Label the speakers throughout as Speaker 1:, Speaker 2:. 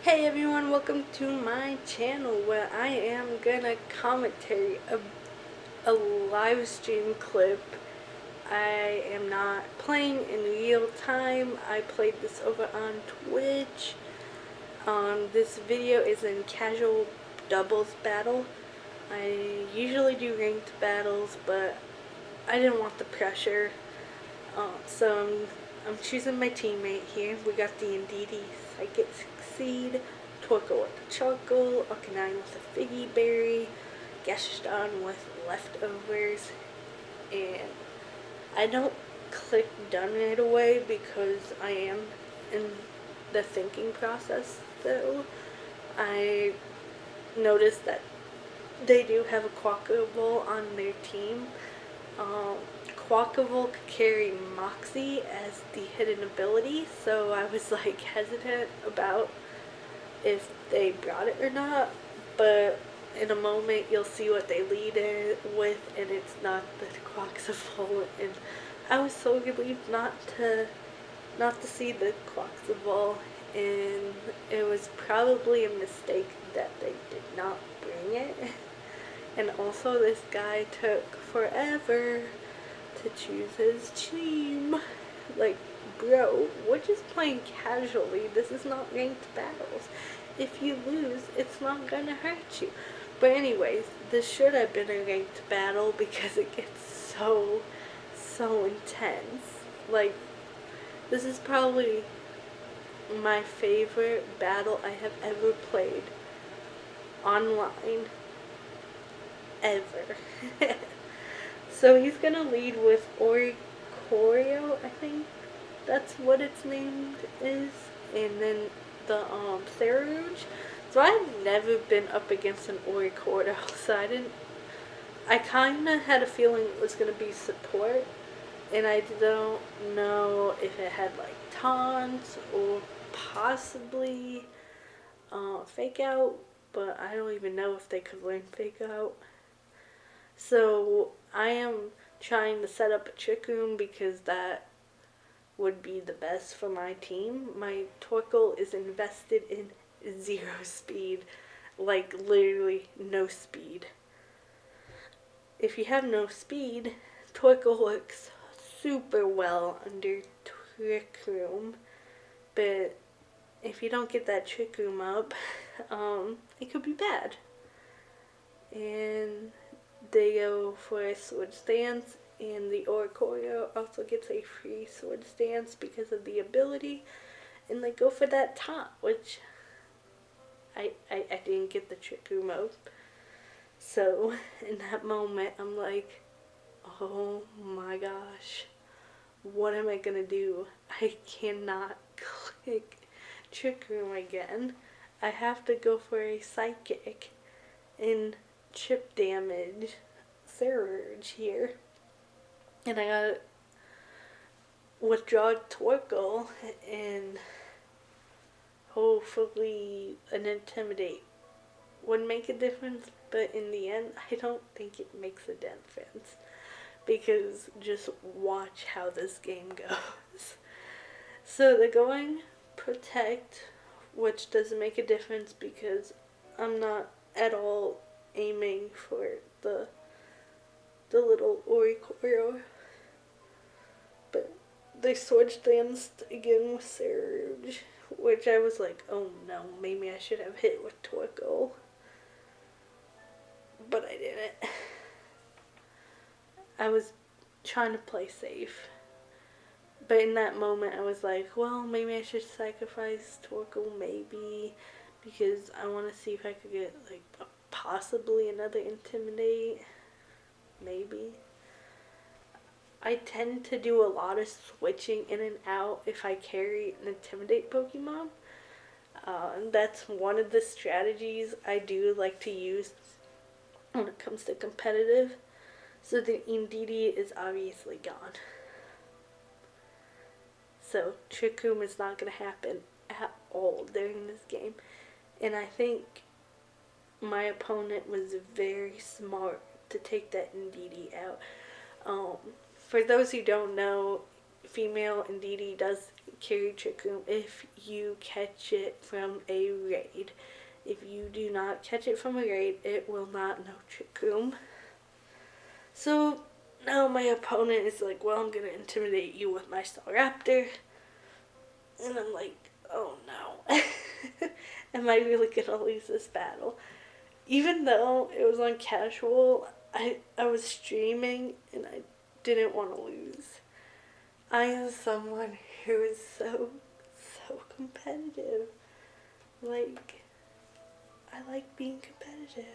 Speaker 1: Hey everyone, welcome to my channel where I am gonna commentary a live stream clip. I am not playing in real time. I played this over on Twitch. This video is in casual doubles battle. I usually do ranked battles, but I didn't want the pressure. So I'm choosing my teammate here. We got the Indeedee Psychic Seed, Torkoal with the Charcoal, Arcanine with the Figgy Berry, Gaston with Leftovers, and I don't click done right away because I am in the thinking process though. I noticed that they do have a Quackable on their team. Um, Quackable could carry Moxie as the hidden ability, so I was like hesitant about if they brought it or not, but in a moment you'll see what they lead in with, and it's not the Quaxable, and I was so relieved not to see the Quaxable, and it was probably a mistake that they did not bring it. And also this guy took forever to choose his team. Like, bro, we're just playing casually. This is not ranked battles. If you lose, it's not gonna hurt you. But anyways, this should have been a ranked battle because it gets so intense. Like, this is probably my favorite battle I have ever played online. Ever. So he's gonna lead with Oricorio, I think that's what its name is, and then the Therouge. So I've never been up against an Oricorio, so I kinda had a feeling it was gonna be support, and I don't know if it had like taunts or possibly fake out, but I don't even know if they could learn fake out. So I am trying to set up a Trick Room because that would be the best for my team. My Torkoal is invested in 0 speed, like literally no speed. If you have no speed, Torkoal works super well under Trick Room, but if you don't get that Trick Room up, it could be bad. And they go for a Sword Stance, and the Oricorio also gets a free Sword Stance because of the ability, and they go for that top, which I didn't get the Trick Room up. So in that moment, I'm like, oh my gosh, what am I gonna do? I cannot click Trick Room again. I have to go for a Psychic and chip damage Surge here, and I gotta withdraw Torkoal and hopefully an Intimidate would make a difference, but in the end I don't think it makes a difference because just watch how this game goes. So they're going Protect, which doesn't make a difference because I'm not at all aiming for the little Oricorio. But they Sword Danced again with Surge, which I was like, oh no, maybe I should have hit with Torkoal. But I didn't. I was trying to play safe. But in that moment I was like, well, maybe I should sacrifice Torkoal, maybe, because I want to see if I could get like possibly another Intimidate. Maybe. I tend to do a lot of switching in and out if I carry an Intimidate Pokemon. That's one of the strategies I do like to use when it comes to competitive. So the Indeedee is obviously gone. So Trick Room is not going to happen at all during this game. And I think my opponent was very smart to take that Indeedee out. For those who don't know, female Indeedee does carry Trick Room if you catch it from a raid. If you do not catch it from a raid, it will not know Trick Room. So now my opponent is like, well, I'm gonna intimidate you with my Staraptor. And I'm like, oh no. Am I really gonna lose this battle? Even though it was on casual, I was streaming and I didn't want to lose. I am someone who is so competitive. Like, I like being competitive.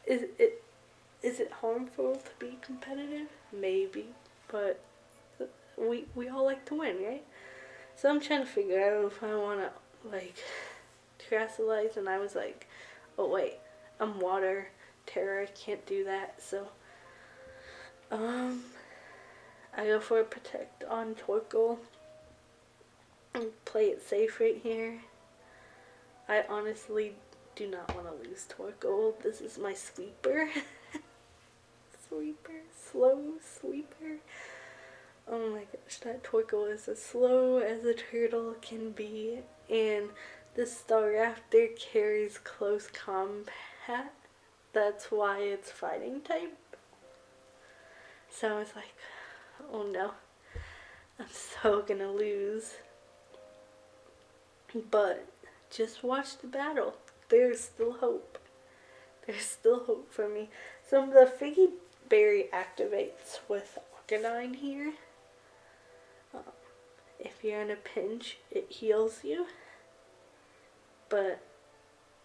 Speaker 1: Is it harmful to be competitive? Maybe, but we all like to win, right? So I'm trying to figure out if I want to, like, terrestrialize, and I was like, oh wait, I'm water, terror, I can't do that, so, I go for a protect on Torkoal, and play it safe right here. I honestly do not want to lose Torkoal. This is my sweeper. Slow sweeper. Oh my gosh, that Torkoal is as slow as a turtle can be, and this Staraptor carries close combat. That's why it's fighting type. So I was like, oh no, I'm so gonna lose. But just watch the battle. There's still hope. There's still hope for me. So the Figgy Berry activates with Arcanine here. If you're in a pinch, it heals you. But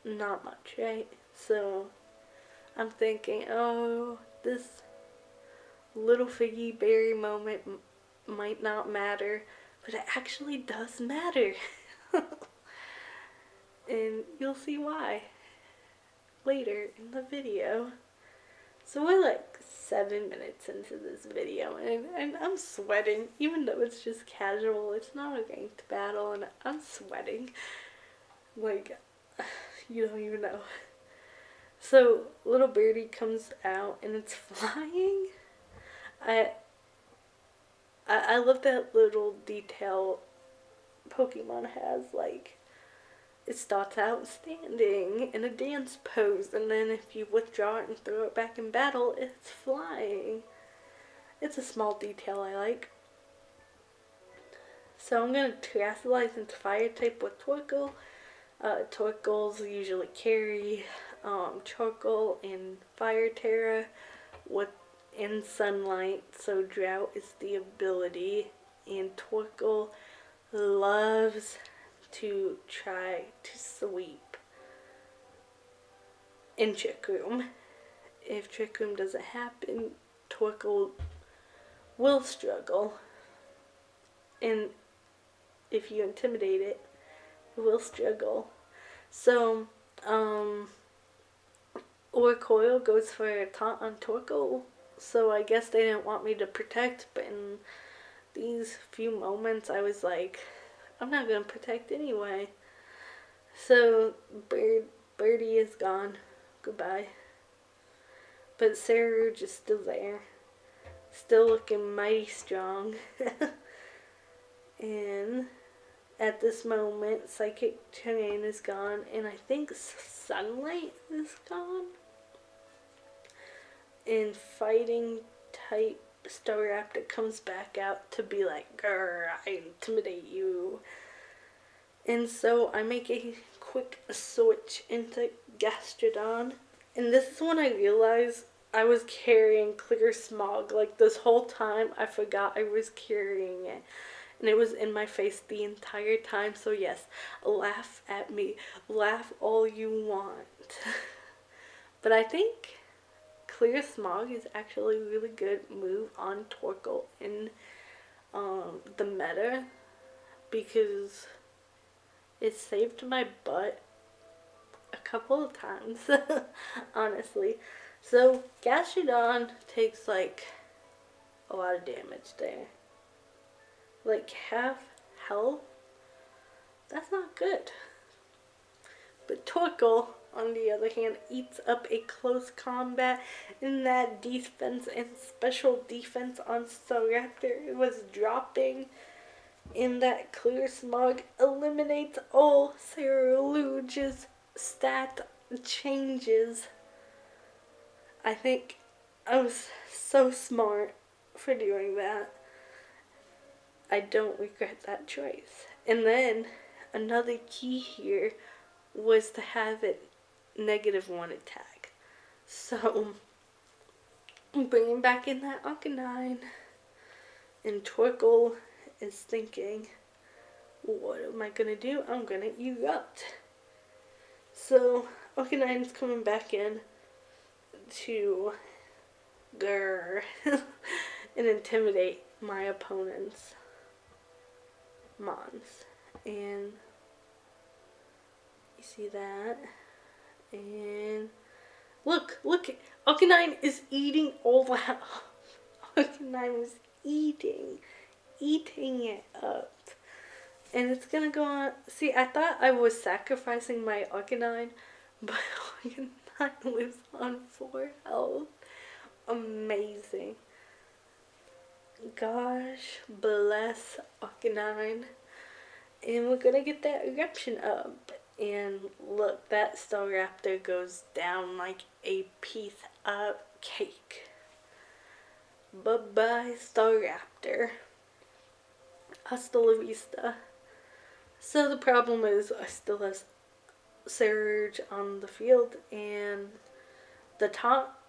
Speaker 1: not much, right? So I'm thinking, oh, this little Figgy Berry moment might not matter. But it actually does matter. And you'll see why later in the video. So we're like 7 minutes into this video, and I'm sweating, even though it's just casual. It's not a ranked battle, and I'm sweating like you don't even know. So little birdie comes out and it's flying. I love that little detail Pokemon has, like, it starts out standing in a dance pose, and then if you withdraw it and throw it back in battle, it's flying. It's a small detail I like. So I'm going to terrestrialize into fire type with Torkoal. Torkoals usually carry Charcoal and Fire Terra in Sunlight, so Drought is the ability, and Torkoal loves to try to sweep in Trick Room. If Trick Room doesn't happen, Torkoal will struggle, and if you intimidate it, it will struggle. So, Orcoil goes for a taunt on Torkoal, so I guess they didn't want me to protect, but in these few moments I was like, I'm not gonna protect anyway. So Birdie is gone. Goodbye. But Surge is still there. Still looking mighty strong. And at this moment, Psychic Terrain is gone, and I think Sunlight is gone. And Fighting type Staraptor comes back out to be like, grr, I intimidate you. And so I make a quick switch into Gastrodon. And this is when I realized I was carrying Clear Smog. Like, this whole time I forgot I was carrying it. And it was in my face the entire time. So yes, laugh at me. Laugh all you want. But I think Clear Smog is actually a really good move on Torkoal in the meta, because it saved my butt a couple of times, honestly. So Gastrodon takes like a lot of damage there. Like half health. That's not good. But Torkoal on the other hand, eats up a close combat, and that defense and special defense on Staraptor was dropping. In that clear smog eliminates all Ceruleage's stat changes. I think I was so smart for doing that. I don't regret that choice. And then another key here was to have it -1 attack. So bringing back in that Arcanine, and Torkoal is thinking, what am I gonna do? I'm gonna erupt. So Arcanine's coming back in to grrr and intimidate my opponent's mons. And you see that. And look, Arcanine is eating all that. Arcanine was eating it up. And it's gonna go on. See, I thought I was sacrificing my Arcanine, but Arcanine lives on 4 health. Amazing. Gosh bless Arcanine. And we're gonna get that eruption up. And look, that Staraptor goes down like a piece of cake. Bye-bye, Staraptor. Hasta la vista. So the problem is I still have Surge on the field, and the top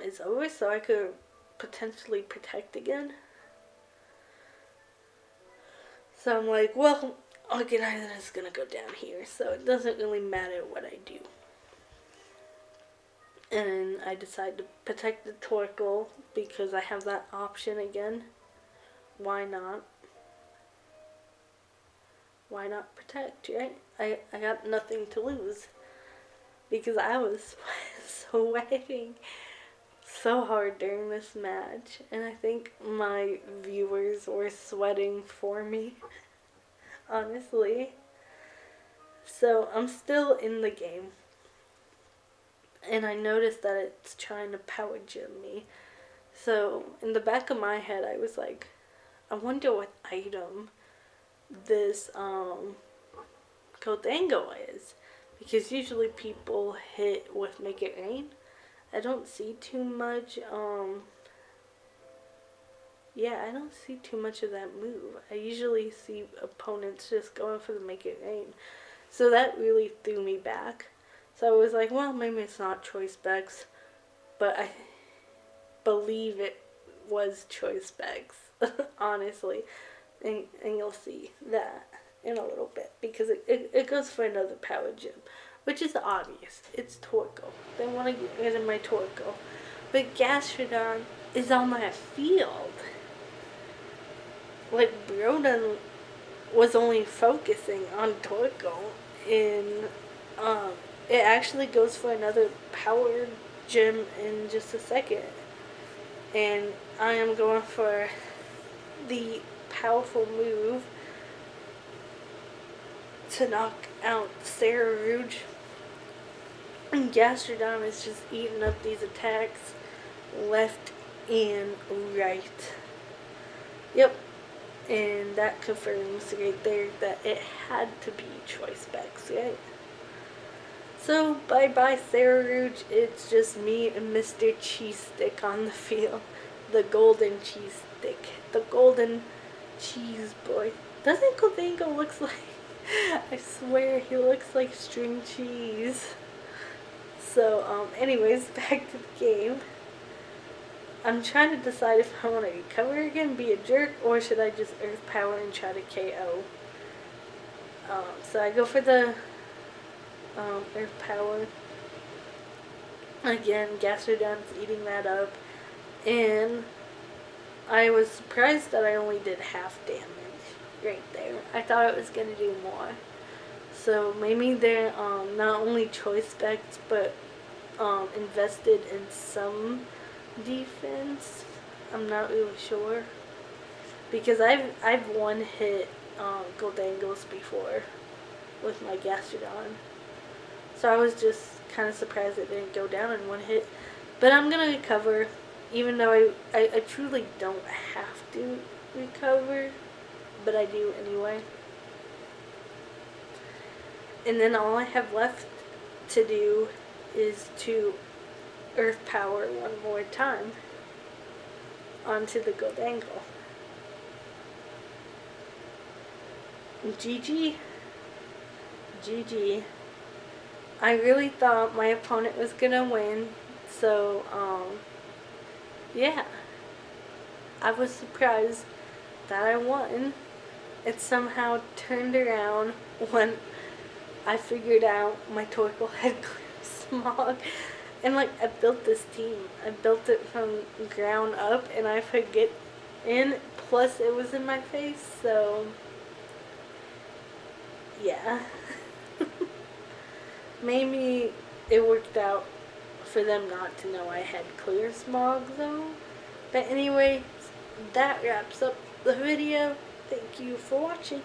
Speaker 1: is over, so I could potentially protect again. So I'm like, well, Arcanine is gonna go down here, so it doesn't really matter what I do. And I decide to protect the Torkoal because I have that option again. Why not? Why not protect, right? I got nothing to lose because I was sweating so hard during this match, and I think my viewers were sweating for me, honestly. So I'm still in the game, and I noticed that it's trying to power gym me. So in the back of my head, I was like, I wonder what item this Gholdengo is, because usually people hit with Make It Rain. I don't see too much I don't see too much of that move. I usually see opponents just going for the Make It Rain, so that really threw me back. So I was like, well, maybe it's not Choice Specs, but I believe it was Choice Specs, honestly. And you'll see that in a little bit, because it goes for another power gem, which is obvious. It's Torkoal. They want to get rid of my Torkoal. But Gastrodon is on that field. Like, Broden was only focusing on Torkoal, and it actually goes for another power gem in just a second. And I am going for the powerful move to knock out Ceruleage, and Gastrodon is just eating up these attacks left and right. Yep, and that confirms right there that it had to be Choice Specs, right? So bye bye Ceruleage. It's just me and Mr. Cheese Stick on the field. The golden cheese stick. The golden cheese boy. Doesn't Gholdengo looks like, I swear he looks like string cheese. So anyways, back to the game. I'm trying to decide if I want to recover again, be a jerk, or should I just Earth Power and try to KO. So I go for the Earth Power. Again, Gastrodon's eating that up, and I was surprised that I only did half damage right there. I thought it was going to do more. So maybe they're not only Choice Specs, but invested in some defense. I'm not really sure, because I've one hit Gholdengos before with my Gastrodon. So I was just kind of surprised it didn't go down in one hit. But I'm going to recover, even though I truly don't have to recover, but I do anyway. And then all I have left to do is to earth power one more time onto the gold angle. GG. GG. I really thought my opponent was gonna win, so, yeah. I was surprised that I won. It somehow turned around when I figured out my Torkoal had clear smog. And, like, I built this team. I built it from ground up, and I put it in, plus it was in my face, so, yeah. Maybe it worked out for them not to know I had clear smog, though. But anyway, that wraps up the video. Thank you for watching.